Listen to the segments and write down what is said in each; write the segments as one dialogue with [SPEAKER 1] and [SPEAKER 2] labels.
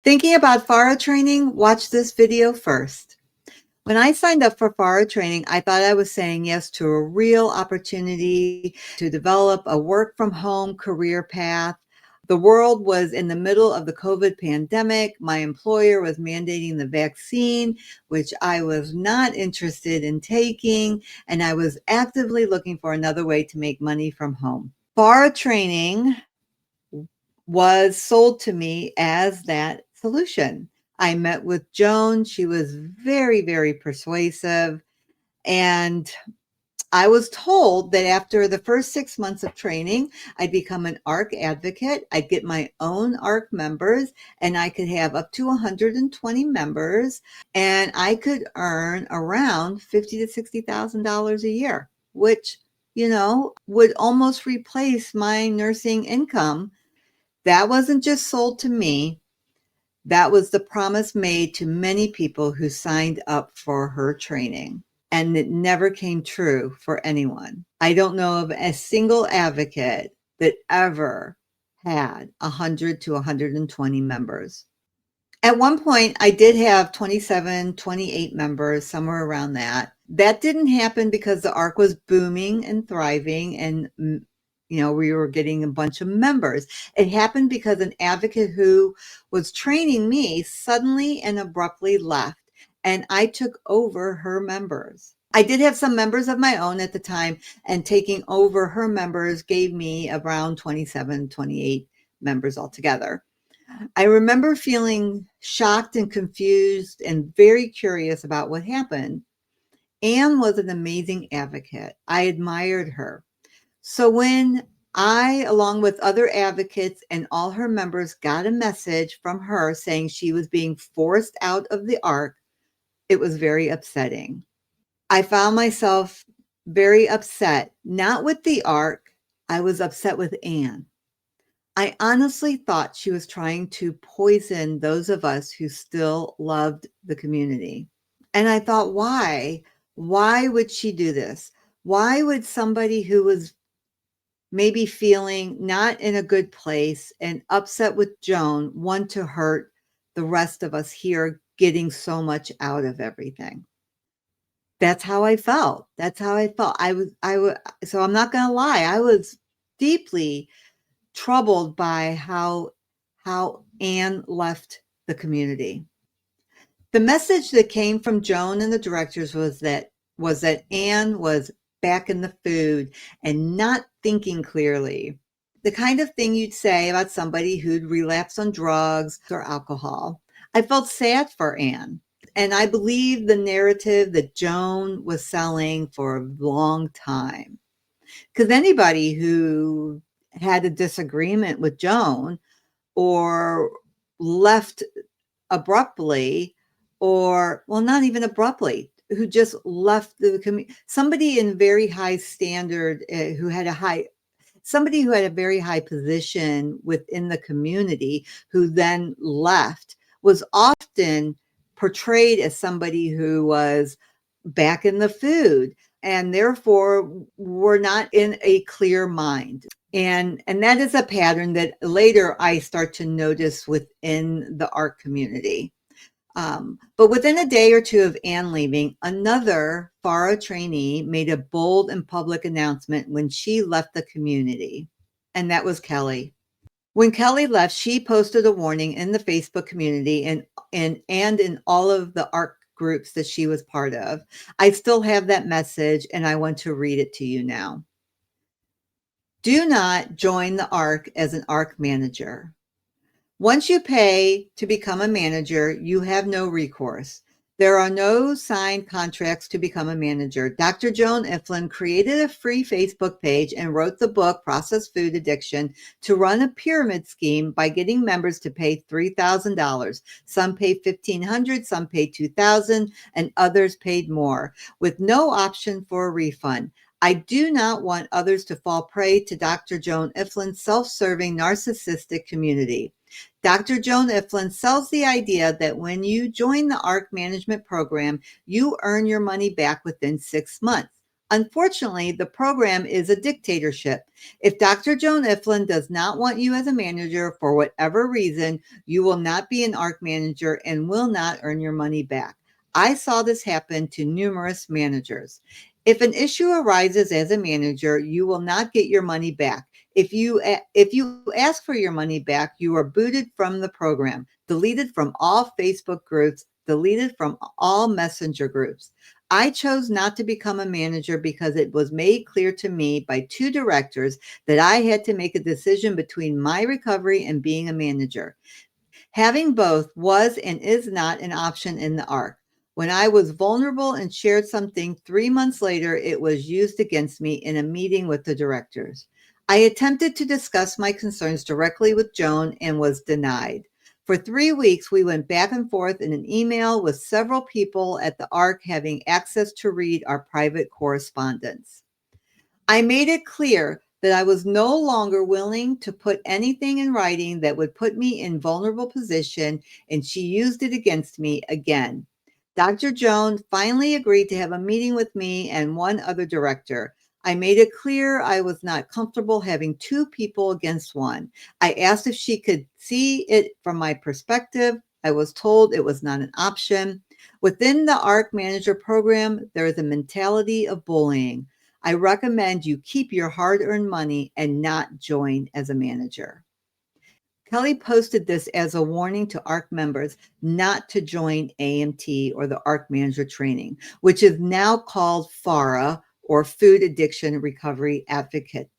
[SPEAKER 1] Thinking about FARA training? Watch this video first. When I signed up for FARA training, I thought I was saying yes to a real opportunity to develop a work from home career path. The world was in the middle of the COVID pandemic. My employer was mandating the vaccine, which I was not interested in taking, and I was actively looking for another way to make money from home. FARA training was sold to me as that solution. I met with Joan. She was very, very persuasive. And I was told that after the first 6 months of training, I'd become an ARC advocate. I'd get my own ARC members, and I could have up to 120 members, and I could earn around $50,000 to $60,000 a year, which, would almost replace my nursing income. That wasn't just sold to me. That was the promise made to many people who signed up for her training. And it never came true for anyone. I don't know of a single advocate that ever had 100 to 120 members. At one point, I did have 27, 28 members, somewhere around that. That didn't happen because the ARC was booming and thriving, and we were getting a bunch of members. It happened because an advocate who was training me suddenly and abruptly left, and I took over her members. I did have some members of my own at the time, and taking over her members gave me around 27, 28 members altogether. I remember feeling shocked and confused and very curious about what happened. Anne was an amazing advocate. I admired her. So when I, along with other advocates and all her members, got a message from her saying she was being forced out of the ARC, it was very upsetting. I found myself very upset, not with the ARC. I was upset with Anne. I honestly thought she was trying to poison those of us who still loved the community. And I thought, why? Why would she do this? Why would somebody who was maybe feeling not in a good place and upset with Joan want to hurt the rest of us here getting so much out of everything? That's how I felt. That's how I felt. So I'm not going to lie. I was deeply troubled by how Anne left the community. The message that came from Joan and the directors was that Anne was back in the food and not thinking clearly. The kind of thing you'd say about somebody who'd relapsed on drugs or alcohol. I felt sad for Anne, and I believed the narrative that Joan was selling for a long time. Because anybody who had a disagreement with Joan or left abruptly, or, well, not even abruptly, who just left the community, somebody in very high standard, somebody who had a very high position within the community who then left, was often portrayed as somebody who was back in the food and therefore were not in a clear mind. And that is a pattern that later I start to notice within the art community. But within a day or two of Anne leaving, another FARA trainee made a bold and public announcement when she left the community, and that was Kelly. When Kelly left, she posted a warning in the Facebook community and in all of the art groups that she was part of. I still have that message, and I want to read it to you now. Do not join the ARC as an ARC manager. Once you pay to become a manager, you have no recourse. There are no signed contracts to become a manager. Dr. Joan Iflin created a free Facebook page and wrote the book, Processed Food Addiction, to run a pyramid scheme by getting members to pay $3,000. Some paid $1,500, some paid $2,000, and others paid more, with no option for a refund. I do not want others to fall prey to Dr. Joan Iflin's self-serving, narcissistic community. Dr. Joan Iflin sells the idea that when you join the ARC management program, you earn your money back within 6 months. Unfortunately, the program is a dictatorship. If Dr. Joan Iflin does not want you as a manager for whatever reason, you will not be an ARC manager and will not earn your money back. I saw this happen to numerous managers. If an issue arises as a manager, you will not get your money back. If you ask for your money back, you are booted from the program, deleted from all Facebook groups, deleted from all messenger groups. I chose not to become a manager because it was made clear to me by two directors that I had to make a decision between my recovery and being a manager. Having both was and is not an option in the ARC. When I was vulnerable and shared something 3 months later, it was used against me in a meeting with the directors. I attempted to discuss my concerns directly with Joan and was denied. For 3 weeks, we went back and forth in an email with several people at the ARC having access to read our private correspondence. I made it clear that I was no longer willing to put anything in writing that would put me in vulnerable position, and she used it against me again. Dr. Jones finally agreed to have a meeting with me and one other director. I made it clear I was not comfortable having two people against one. I asked if she could see it from my perspective. I was told it was not an option. Within the ARC Manager program, there is a mentality of bullying. I recommend you keep your hard-earned money and not join as a manager. Kelly posted this as a warning to ARC members not to join AMT or the ARC Manager Training, which is now called FARA or Food Addiction Recovery Advocate.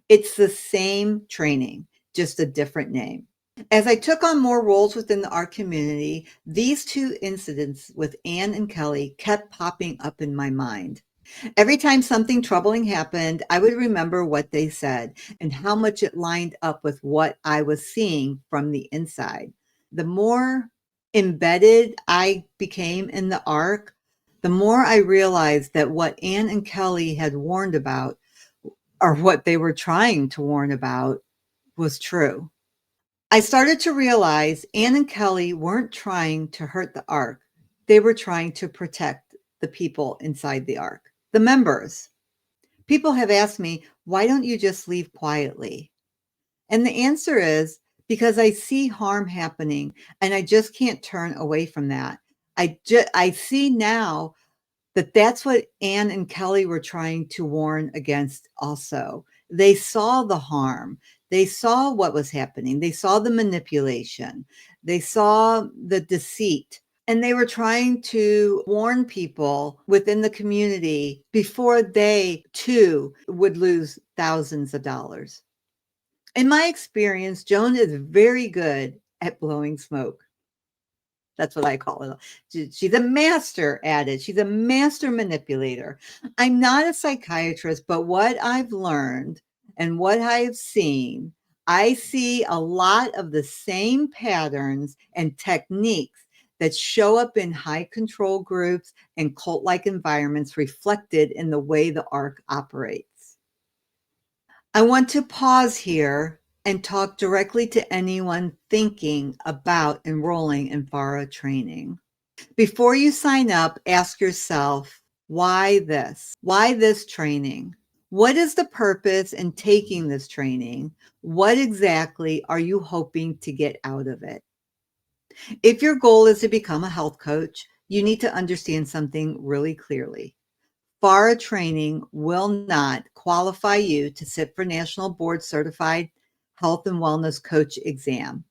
[SPEAKER 1] It's the same training, just a different name. As I took on more roles within the ARC community, these two incidents with Ann and Kelly kept popping up in my mind. Every time something troubling happened, I would remember what they said and how much it lined up with what I was seeing from the inside. The more embedded I became in the ARC, the more I realized that what Ann and Kelly had warned about, or what they were trying to warn about, was true. I started to realize Ann and Kelly weren't trying to hurt the ARC. They were trying to protect the people inside the ARC, the members. People have asked me, why don't you just leave quietly? And the answer is because I see harm happening and I just can't turn away from that. I see now that that's what Ann and Kelly were trying to warn against also. They saw the harm. They saw what was happening. They saw the manipulation. They saw the deceit. And they were trying to warn people within the community before they too would lose thousands of dollars. In my experience, Joan is very good at blowing smoke. That's what I call it. She's a master at it. She's a master manipulator. I'm not a psychiatrist, but what I've learned and what I've seen, I see a lot of the same patterns and techniques that show up in high control groups and cult-like environments reflected in the way the ARC operates. I want to pause here and talk directly to anyone thinking about enrolling in FARA training. Before you sign up, ask yourself, why this? Why this training? What is the purpose in taking this training? What exactly are you hoping to get out of it? If your goal is to become a health coach, you need to understand something really clearly. FARA training will not qualify you to sit for National Board Certified Health and Wellness Coach exam.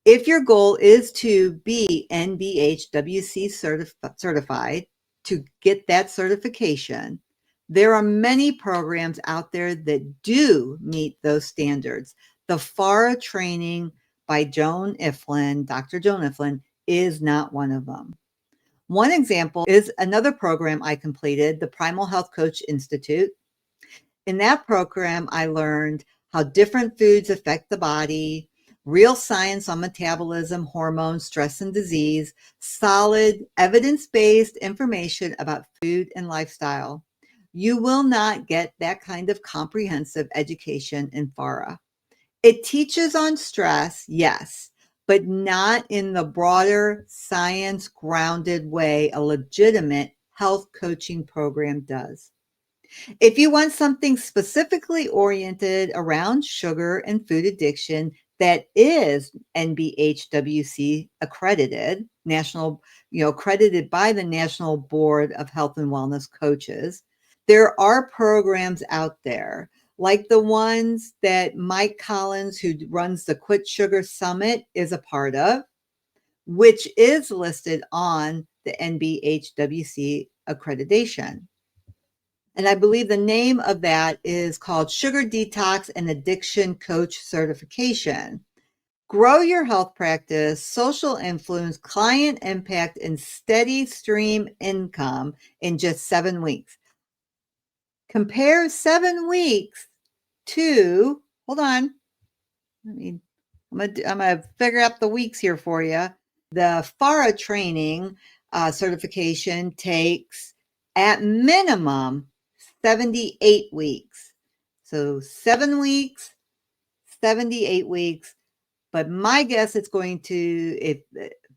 [SPEAKER 1] If your goal is to be NBHWC certified, to get that certification, there are many programs out there that do meet those standards. The FARA training by Joan Iflin, Dr. Joan Iflin, is not one of them. One example is another program I completed, the Primal Health Coach Institute. In that program, I learned how different foods affect the body, real science on metabolism, hormones, stress, and disease, solid evidence-based information about food and lifestyle. You will not get that kind of comprehensive education in FARA. It teaches on stress, yes, but not in the broader science-grounded way a legitimate health coaching program does. If you want something specifically oriented around sugar and food addiction that is NBHWC accredited, accredited by the National Board of Health and Wellness Coaches, there are programs out there like the ones that Mike Collins, who runs the Quit Sugar Summit, is a part of, which is listed on the NBHWC accreditation. And I believe the name of that is called Sugar Detox and Addiction Coach Certification. Grow your health practice, social influence, client impact, and steady stream income in just 7 weeks. Compare 7 weeks to, hold on, I'm gonna figure out the weeks here for you. The FARA training certification takes at minimum 78 weeks. So 7 weeks, 78 weeks. But my guess it's going to,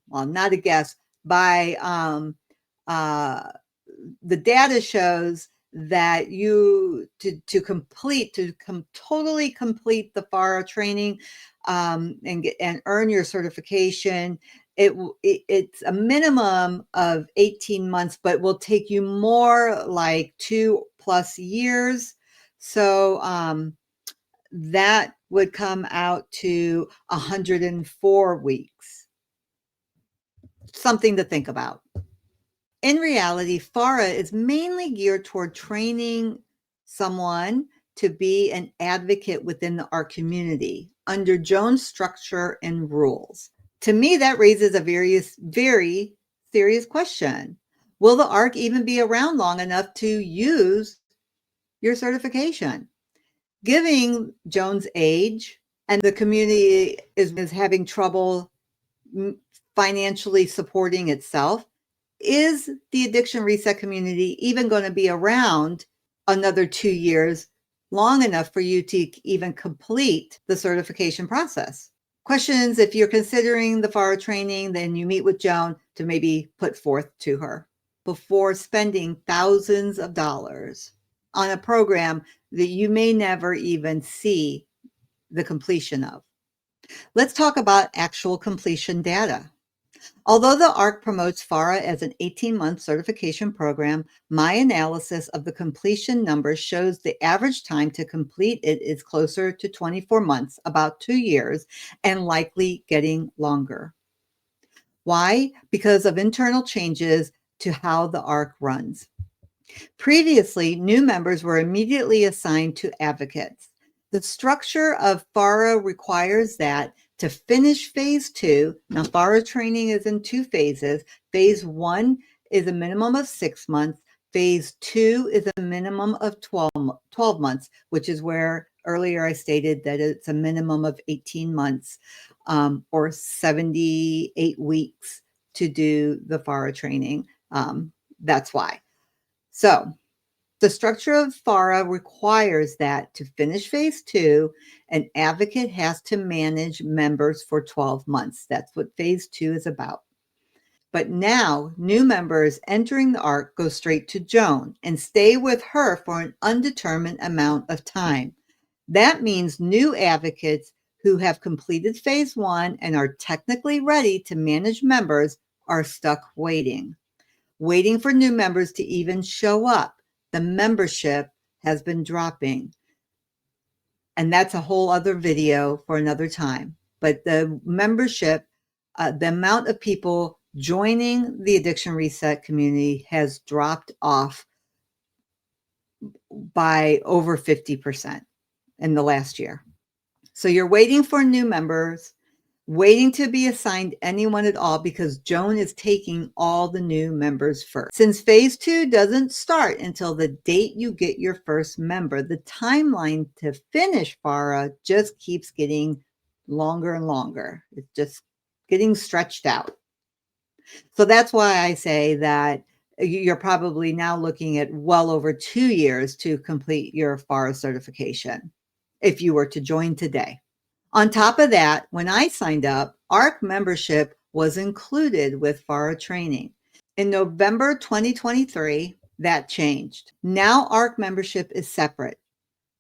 [SPEAKER 1] well, not a guess, by the data shows that totally complete the FARA training and earn your certification, it's a minimum of 18 months, but will take you more like 2+ years. So that would come out to 104 weeks. Something to think about. In reality, FARA is mainly geared toward training someone to be an advocate within the ARC community under Jones structure and rules. To me, that raises a very serious question. Will the ARC even be around long enough to use your certification? Given Jones' age and the community is having trouble financially supporting itself, is the Addiction Reset community even going to be around another 2 years, long enough for you to even complete the certification process? Questions if you're considering the FARA training, then you meet with Joan to maybe put forth to her before spending thousands of dollars on a program that you may never even see the completion of. Let's talk about actual completion data. Although the ARC promotes FARA as an 18-month certification program, my analysis of the completion numbers shows the average time to complete it is closer to 24 months, about 2 years, and likely getting longer. Why? Because of internal changes to how the ARC runs. Previously, new members were immediately assigned to advocates. The structure of FARA requires that to finish phase 2, now FARA training is in 2 phases. Phase 1 is a minimum of 6 months. Phase 2 is a minimum of 12 months, which is where earlier I stated that it's a minimum of 18 months or 78 weeks to do the FARA training. That's why. So the structure of FARA requires that to finish phase 2, an advocate has to manage members for 12 months. That's what phase 2 is about. But now new members entering the ARC go straight to Joan and stay with her for an undetermined amount of time. That means new advocates who have completed phase 1 and are technically ready to manage members are stuck waiting for new members to even show up. The membership has been dropping. And that's a whole other video for another time. But the membership, the amount of people joining the Addiction Reset community has dropped off by over 50% in the last year. So you're waiting for new members, waiting to be assigned anyone at all because Joan is taking all the new members first. Since phase 2 doesn't start until the date you get your first member, the timeline to finish FARA just keeps getting longer and longer. It's just getting stretched out. So that's why I say that you're probably now looking at well over 2 years to complete your FARA certification if you were to join today. On top of that, when I signed up, ARC membership was included with FARA training. In November 2023, That changed. Now ARC membership is separate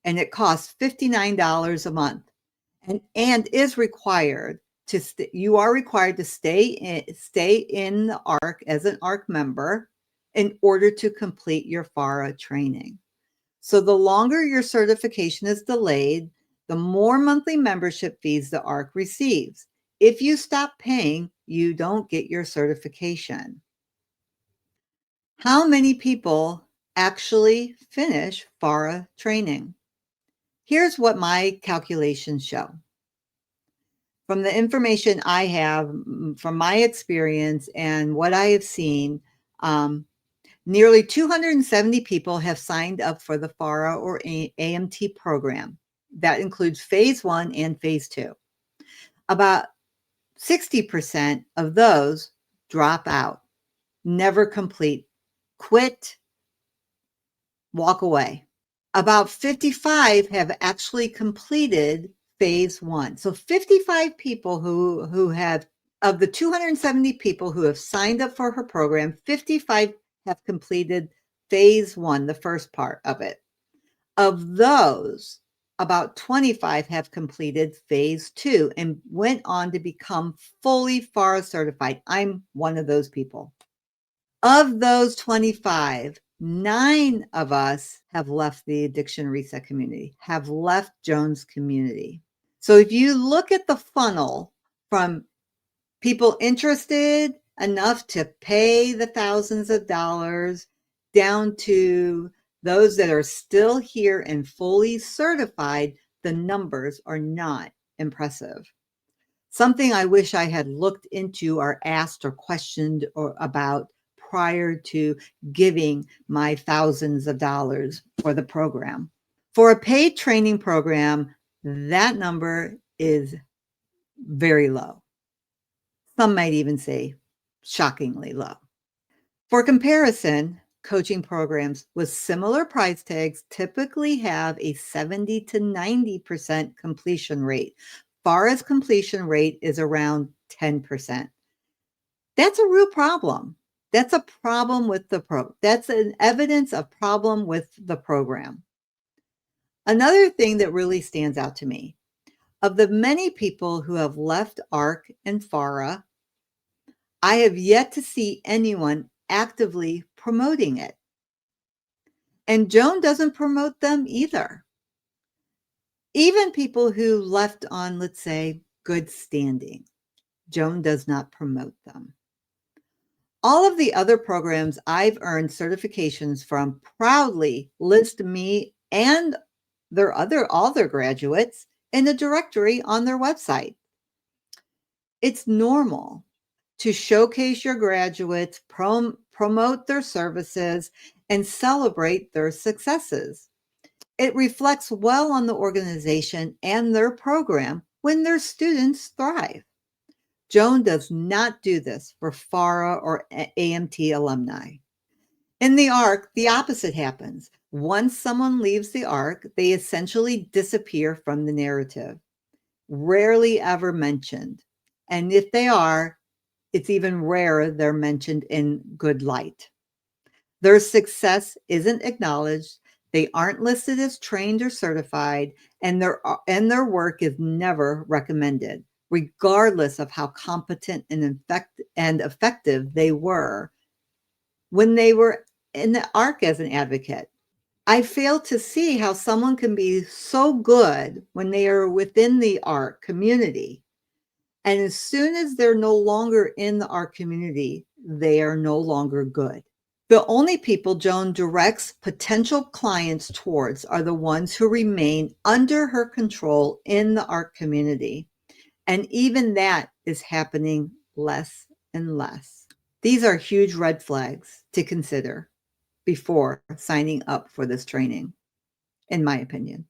[SPEAKER 1] and it costs $59 a month and is required to you are required to stay in the ARC as an ARC member in order to complete your FARA training. So the longer your certification is delayed, the more monthly membership fees the ARC receives. If you stop paying, you don't get your certification. How many people actually finish FARA training? Here's what my calculations show. From the information I have, from my experience and what I have seen, nearly 270 people have signed up for the FARA or AMT program. That includes phase 1 and phase 2. About 60% of those drop out, never complete, quit, walk away. About 55 have actually completed phase 1. So 55 people who have, of the 270 people who have signed up for her program, 55 have completed phase 1, the first part of it. Of those, about 25 have completed phase 2 and went on to become fully FARA certified. I'm one of those people. Of those 25, 9 of us have left the Addiction Reset community, have left Joan's community. So if you look at the funnel from people interested enough to pay the thousands of dollars down to those that are still here and fully certified, the numbers are not impressive. Something I wish I had looked into or asked or questioned or about prior to giving my thousands of dollars for the program. For a paid training program, that number is very low. Some might even say shockingly low. For comparison, coaching programs with similar price tags typically have a 70 to 90% completion rate. FARA's completion rate is around 10%. That's a real problem. That's a problem with that's an evidence of problem with the program. Another thing that really stands out to me, of the many people who have left ARC and FARA, I have yet to see anyone actively promoting it. And Joan doesn't promote them either. Even people who left on, let's say, good standing, Joan does not promote them. All of the other programs I've earned certifications from proudly list me and all their graduates in a directory on their website. It's normal to showcase your graduates, promote their services, and celebrate their successes. It reflects well on the organization and their program when their students thrive. Joan does not do this for FARA or AMT alumni. In the ARC, the opposite happens. Once someone leaves the ARC, they essentially disappear from the narrative, rarely ever mentioned. And if they are, it's even rarer they're mentioned in good light. Their success isn't acknowledged. They aren't listed as trained or certified, and their work is never recommended, regardless of how competent and effective they were when they were in the ARC as an advocate. I fail to see how someone can be so good when they are within the ARC community. And as soon as they're no longer in the ARC community, they are no longer good. The only people Joan directs potential clients towards are the ones who remain under her control in the ARC community. And even that is happening less and less. These are huge red flags to consider before signing up for this training, in my opinion.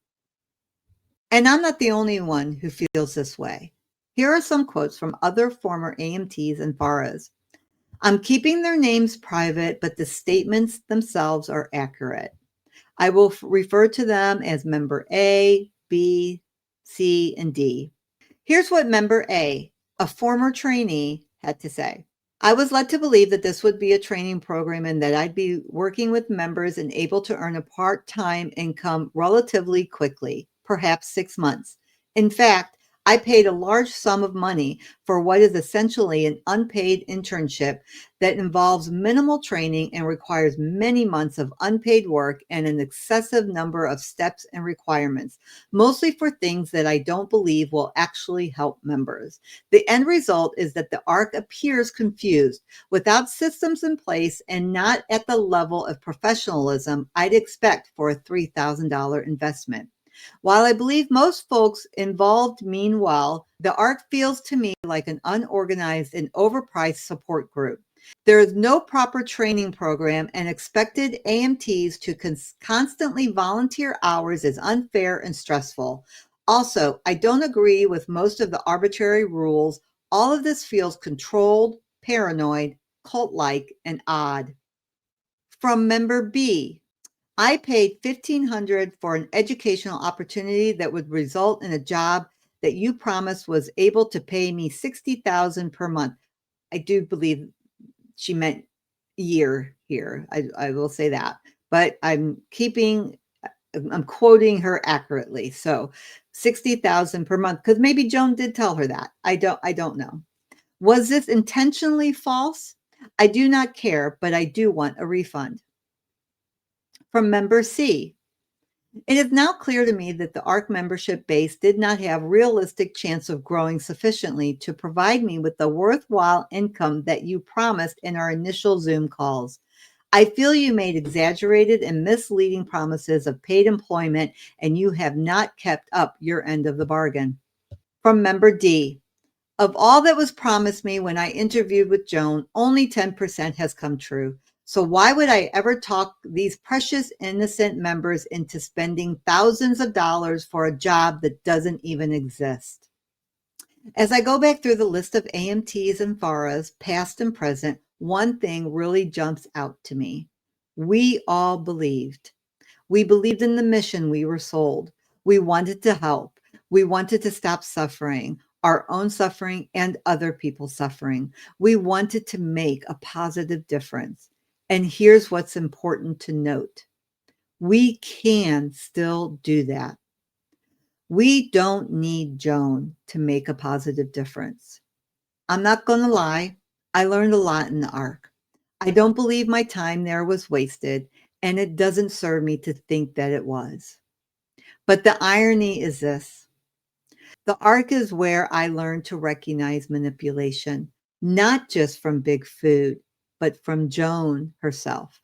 [SPEAKER 1] And I'm not the only one who feels this way. Here are some quotes from other former AMTs and FARAs. I'm keeping their names private, but the statements themselves are accurate. I will refer to them as member A, B, C, and D. Here's what member A, a former trainee, had to say. I was led to believe that this would be a training program and that I'd be working with members and able to earn a part-time income relatively quickly, perhaps 6 months. In fact, I paid a large sum of money for what is essentially an unpaid internship that involves minimal training and requires many months of unpaid work and an excessive number of steps and requirements, mostly for things that I don't believe will actually help members. The end result is that the ARC appears confused, without systems in place, and not at the level of professionalism I'd expect for a $3,000 investment. While I believe most folks involved mean well, the ARC feels to me like an unorganized and overpriced support group. There is no proper training program, and expected AMTs to constantly volunteer hours is unfair and stressful. Also, I don't agree with most of the arbitrary rules. All of this feels controlled, paranoid, cult-like, and odd. From member B, I paid $1,500 for an educational opportunity that would result in a job that you promised was able to pay me $60,000 per month. I do believe she meant year here. I will say that, but I'm quoting her accurately. So 60,000 per month, because maybe Joan did tell her that. I don't know. Was this intentionally false? I do not care, but I do want a refund. From member C, it is now clear to me that the ARC membership base did not have realistic chance of growing sufficiently to provide me with the worthwhile income that you promised in our initial Zoom calls. I feel you made exaggerated and misleading promises of paid employment, and you have not kept up your end of the bargain. From member D, of all that was promised me when I interviewed with Joan, only 10% has come true. So why would I ever talk these precious innocent members into spending thousands of dollars for a job that doesn't even exist? As I go back through the list of AMTs and FARAs, past and present, one thing really jumps out to me. We all believed. We believed in the mission we were sold. We wanted to help. We wanted to stop suffering, our own suffering and other people's suffering. We wanted to make a positive difference. And here's what's important to note. We can still do that. We don't need Joan to make a positive difference. I'm not going to lie. I learned a lot in the ARC. I don't believe my time there was wasted, and it doesn't serve me to think that it was. But the irony is this. The ARC is where I learned to recognize manipulation, not just from Big Food, but from Joan herself.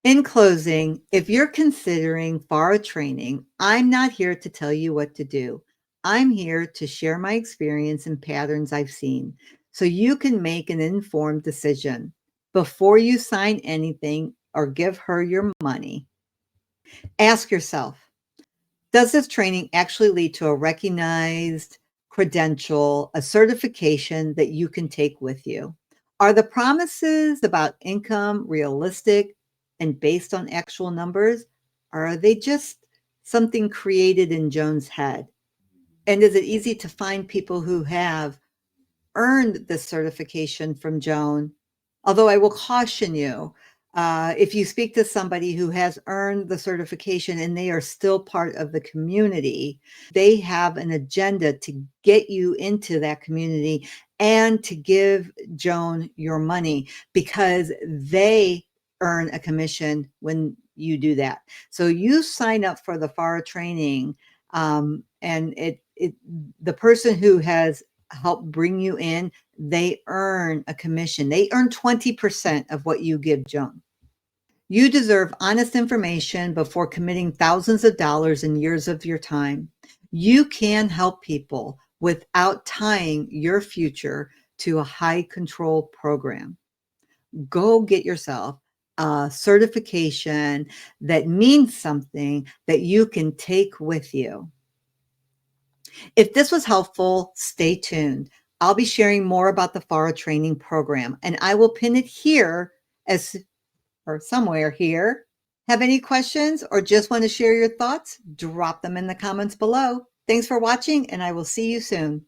[SPEAKER 1] In closing, if you're considering FARA training, I'm not here to tell you what to do. I'm here to share my experience and patterns I've seen so you can make an informed decision before you sign anything or give her your money. Ask yourself, does this training actually lead to a recognized credential, a certification that you can take with you? Are the promises about income realistic and based on actual numbers? Or are they just something created in Joan's head? And is it easy to find people who have earned this certification from Joan? Although I will caution you, if you speak to somebody who has earned the certification and they are still part of the community, they have an agenda to get you into that community and to give Joan your money because they earn a commission when you do that. So you sign up for the FARA training, and the person who has helped bring you in, they earn a commission. They earn 20% of what you give Joan. You deserve honest information before committing thousands of dollars and years of your time. You can help people without tying your future to a high control program. Go get yourself a certification that means something that you can take with you. If this was helpful, stay tuned. I'll be sharing more about the FARA training program, and I will pin it here or somewhere here. Have any questions or just want to share your thoughts? Drop them in the comments below. Thanks for watching, and I will see you soon.